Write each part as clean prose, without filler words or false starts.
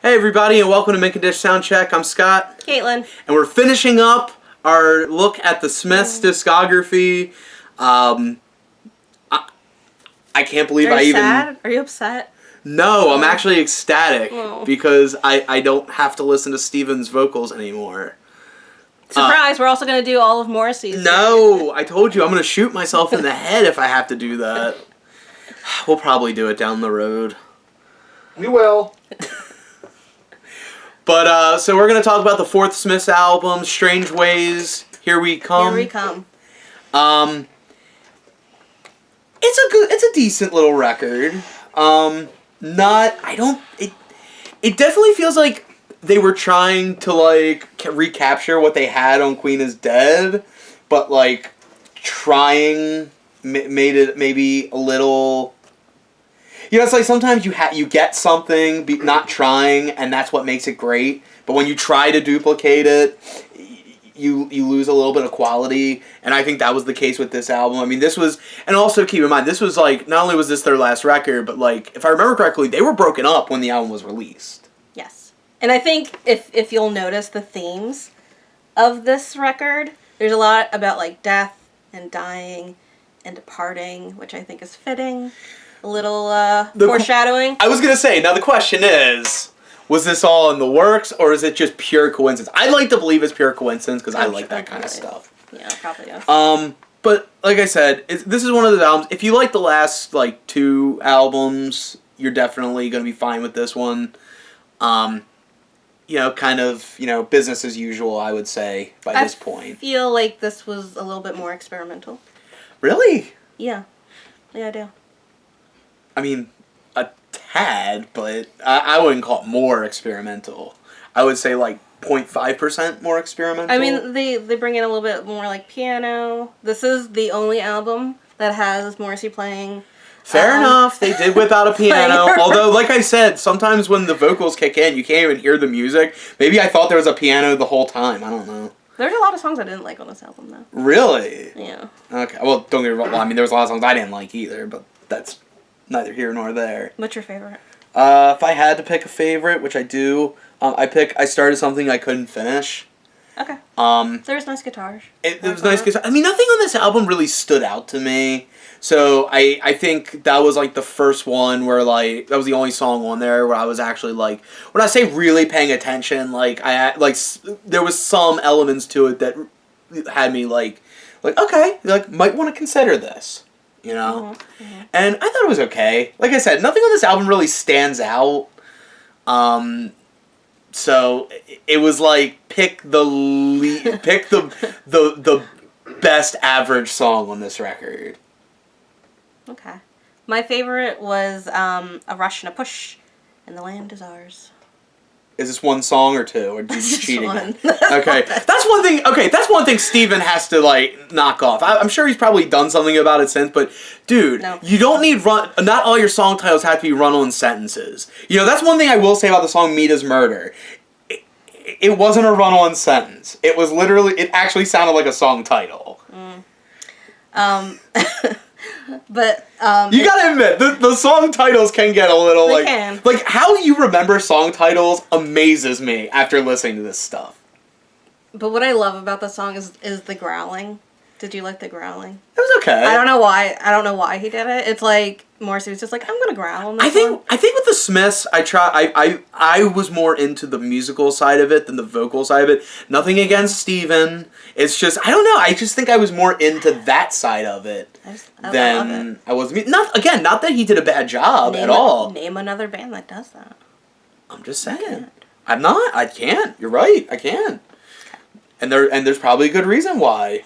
Hey everybody, and welcome to Condish Sound Check. I'm Scott. Caitlin. And we're finishing up our look at the Smiths discography. I can't believe Are you sad? Are you upset? No, I'm actually ecstatic Oh. because I don't have to listen to Steven's vocals anymore. Surprise, we're also going to do all of Morrissey's. No, I told you I'm going to shoot myself in the head if I have to do that. We'll probably do it down the road. We will. But, so we're going to talk about the fourth Smiths album, Strangeways, Here We Come. Here we come. It's a decent little record. It definitely feels like they were trying to, like, recapture what they had on Queen is Dead, but, like, made it maybe a little... You know, it's like sometimes you get something, not trying, and that's what makes it great. But when you try to duplicate it, you lose a little bit of quality. And I think that was the case with this album. I mean, this was... And also keep in mind, this was like... Not only was this their last record, but like, if I remember correctly, they were broken up when the album was released. Yes. And I think if you'll notice the themes of this record, there's a lot about, like, death and dying and departing, which I think is fitting. A little foreshadowing. I was going to say, now the question is, was this all in the works, or is it just pure coincidence? I'd like to believe it's pure coincidence, because I like that kind of stuff. Yeah, probably is. But, like I said, this is one of those albums, if you like the last, like, two albums, you're definitely going to be fine with this one. You know, kind of, you know, business as usual, I would say, by this point. I feel like this was a little bit more experimental. Really? Yeah. Yeah, I do. I mean, a tad, but I wouldn't call it more experimental. I would say like 0.5% more experimental. I mean, they bring in a little bit more like piano. This is the only album that has Morrissey playing. Fair enough. They did whip out a piano. Although, like I said, sometimes when the vocals kick in, you can't even hear the music. Maybe I thought there was a piano the whole time. I don't know. There's a lot of songs I didn't like on this album, though. Really? Yeah. Okay. Well, don't get me wrong. Well, I mean, there was a lot of songs I didn't like either, but that's neither here nor there. What's your favorite? If I had to pick a favorite, which I do, I started something I couldn't finish. Okay. There was nice guitars. It was nice guitar. I mean, nothing on this album really stood out to me. So I think that was like the first one where like that was the only song on there where I was actually like, when I say really paying attention, like there was some elements to it that had me like okay, like might want to consider this. You know? Mm-hmm. Mm-hmm. And I thought it was okay. Like I said, nothing on this album really stands out. So it was like pick the best average song on this record. Okay. My favorite was A Rush and a Push, and The Land Is Ours. Is this one song or two? Or just cheating? One. Okay. That's one thing. Okay, that's one thing Steven has to like knock off. I'm sure he's probably done something about it since, but dude, no. You don't need not all your song titles have to be run-on sentences. You know, that's one thing I will say about the song Meet Is Murder. It wasn't a run-on sentence. It was literally, it actually sounded like a song title. But you gotta admit the song titles can get a little like how you remember song titles amazes me after listening to this stuff. But what I love about the song is the growling. Did you like the growling? It was okay. I don't know why he did it. It's like Morrissey was just like, I'm gonna growl on this one. I think with the Smiths, I was more into the musical side of it than the vocal side of it. Nothing against Steven. It's just I don't know. I just think I was more into that side of it than I was. Not that he did a bad job at all. Name another band that does that. I'm just saying. I'm not. I can't. You're right. I can't. And there's probably a good reason why.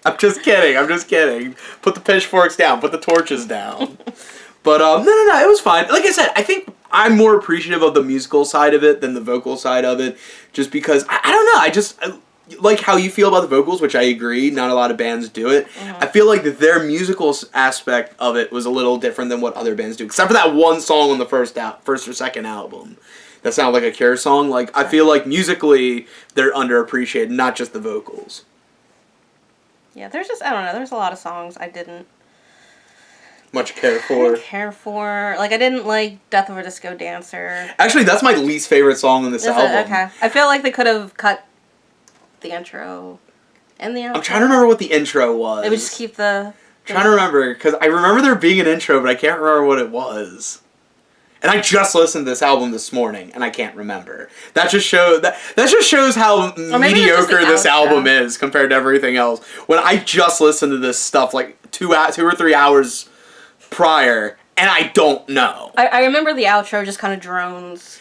I'm just kidding. Put the pitchforks down. Put the torches down. But no. It was fine. Like I said, I think I'm more appreciative of the musical side of it than the vocal side of it. Just because I don't know. I like how you feel about the vocals, which I agree. Not a lot of bands do it. Mm-hmm. I feel like their musical aspect of it was a little different than what other bands do, except for that one song on the first or second album. That sounded like a Cure song. Like I feel like musically they're underappreciated, not just the vocals. Yeah, there's just I don't know. There's a lot of songs I didn't much care I for. didn't care for. Like, I didn't like Death of a Disco Dancer. Actually, that's my least favorite song on this Is album. it? Okay. I feel like they could have cut the intro and the outro. I'm trying to remember what the intro was. They would just keep the... I'm trying to remember, because I remember there being an intro, but I can't remember what it was. And I just listened to this album this morning, and I can't remember. That just shows how mediocre this album is compared to everything else. When I just listened to this stuff like 2 or 3 hours prior, and I don't know. I remember the outro just kind of drones.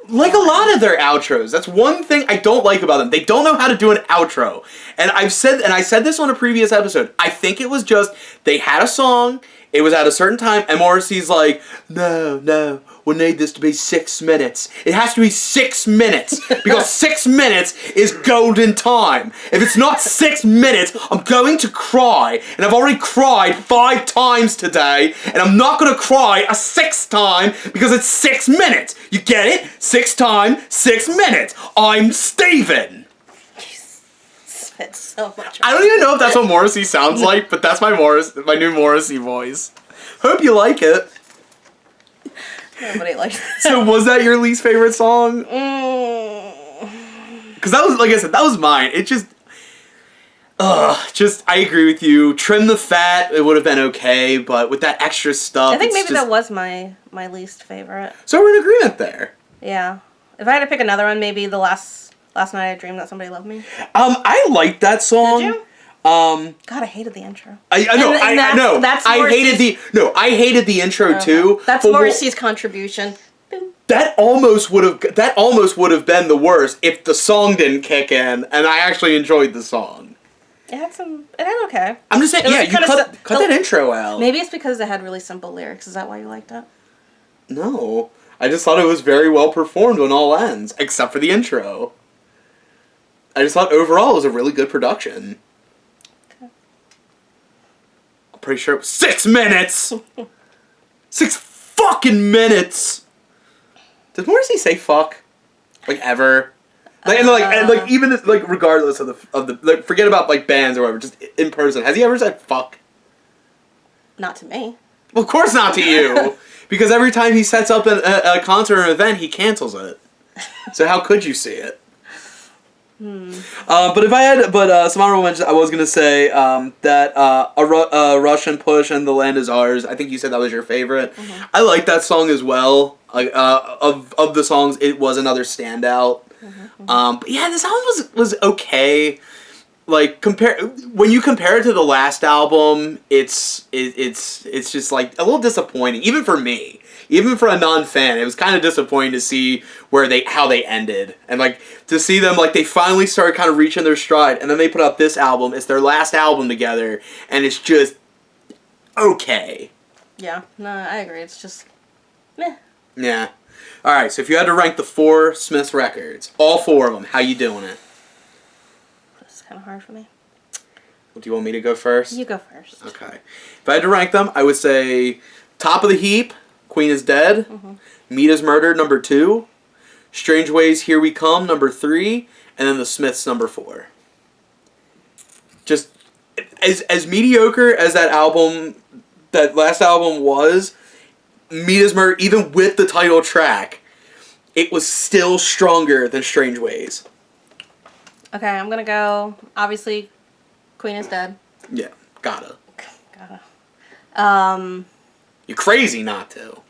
Like a lot of their outros. That's one thing I don't like about them. They don't know how to do an outro. And I said this on a previous episode. I think it was just they had a song, it was at a certain time, and Morrissey's like, no, we need this to be 6 minutes. It has to be 6 minutes because 6 minutes is golden time. If it's not 6 minutes, I'm going to cry. And I've already cried 5 times today, and I'm not going to cry a 6th time because it's 6 minutes. You get it? 6 times, 6 minutes. I'm Steven. Spit so much. I don't even know if that's what Morrissey sounds like, but that's my new Morrissey voice. Hope you like it. Nobody likes that. So was that your least favorite song? Because that was, like I said, that was mine. It just, I agree with you. Trim the fat, it would have been okay, but with that extra stuff, I think maybe just... that was my least favorite. So we're in agreement there. Yeah. If I had to pick another one, maybe the last night I dreamed that somebody loved me. I liked that song. Did you? God, I hated the intro. I know. I know. That's I hated the intro too. That's Morrissey's contribution. That almost would have been the worst if the song didn't kick in, and I actually enjoyed the song. It had okay. I'm just saying, yeah, you cut that intro out. Maybe it's because it had really simple lyrics. Is that why you liked it? No, I just thought it was very well performed on all ends, except for the intro. I just thought overall it was a really good production. Pretty sure it was 6 minutes! 6 fucking minutes! Does Morrissey say fuck? Like, ever? Like, and even, like, regardless of the like, forget about, like, bands or whatever, just in person. Has he ever said fuck? Not to me. Well, of course not to you! Because every time he sets up a concert or an event, he cancels it. So how could you see it? But if I had, some honorable mentions, I was gonna say that a Russian Push and The Land Is Ours. I think you said that was your favorite. Mm-hmm. I like that song as well. Of the songs, it was another standout. Mm-hmm. But yeah, this album was okay. Like when you compare it to the last album, it's just like a little disappointing, even for me. Even for a non-fan, it was kind of disappointing to see how they ended. And, like, to see them, like, they finally started kind of reaching their stride. And then they put out this album. It's their last album together. And it's just okay. Yeah. No, I agree. It's just meh. Yeah. Alright, so if you had to rank the 4 Smiths records, all 4 of them, how you doing it? This is kind of hard for me. Well, do you want me to go first? You go first. Okay. If I had to rank them, I would say top of the heap, Queen is Dead, Meat is Murdered, number 2, Strangeways, Here We Come, number 3, and then The Smiths, number 4. Just, as mediocre as that last album was, Meat is Murdered, even with the title track, it was still stronger than Strangeways. Okay, I'm gonna go, obviously, Queen is Dead. Yeah, gotta. You're crazy not to.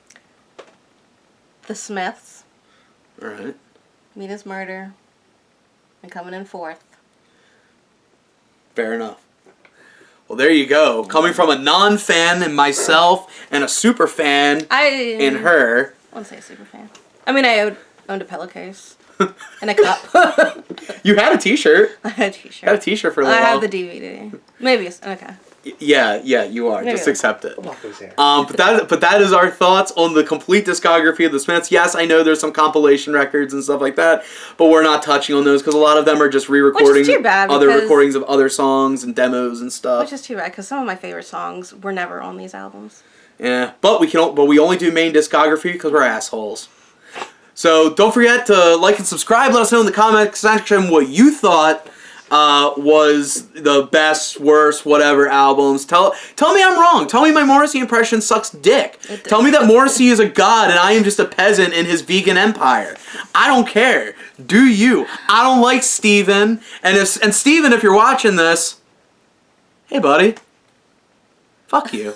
The Smiths. Alright. Meat is Murder. And coming in 4th. Fair enough. Well, there you go. Coming from a non-fan and myself and a super fan in her. I wouldn't say a super fan. I mean, I owned a pillowcase. And a cup. You had a t-shirt. I had a t-shirt. You had a t-shirt for a little while. I while. have the DVD. Maybe it's okay. Yeah, you are. Maybe just accept it. But that is our thoughts on the complete discography of the Smiths. Yes, I know there's some compilation records and stuff like that, but we're not touching on those because a lot of them are just re-recording other recordings of other songs and demos and stuff. Which is too bad because some of my favorite songs were never on these albums. Yeah, but we only do main discography because we're assholes. So don't forget to like and subscribe. Let us know in the comment section what you thought was the best, worst, whatever albums. Tell me I'm wrong. Tell me my Morrissey impression sucks dick. Tell me that Morrissey is a god and I am just a peasant in his vegan empire. I don't care. Do you? I don't like Steven. And Steven, if you're watching this, hey buddy, fuck you.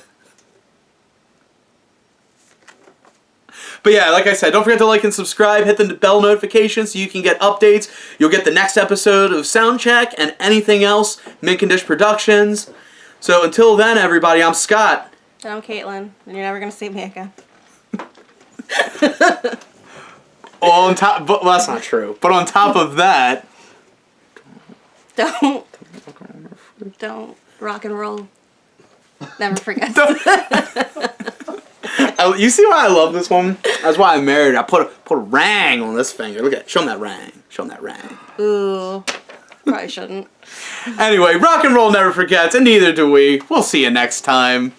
But yeah, like I said, don't forget to like and subscribe, hit the bell notification so you can get updates. You'll get the next episode of Soundcheck and anything else, Condish Productions. So until then, everybody, I'm Scott. And I'm Caitlin, and you're never going to see me again. Well, that's not true. But on top of that... Don't rock and roll. Never forget. You see why I love this one? That's why I married her. I put a ring on this finger. Look at it. Show him that ring. Show him that ring. Ooh. Probably shouldn't. Anyway, rock and roll never forgets, and neither do we. We'll see you next time.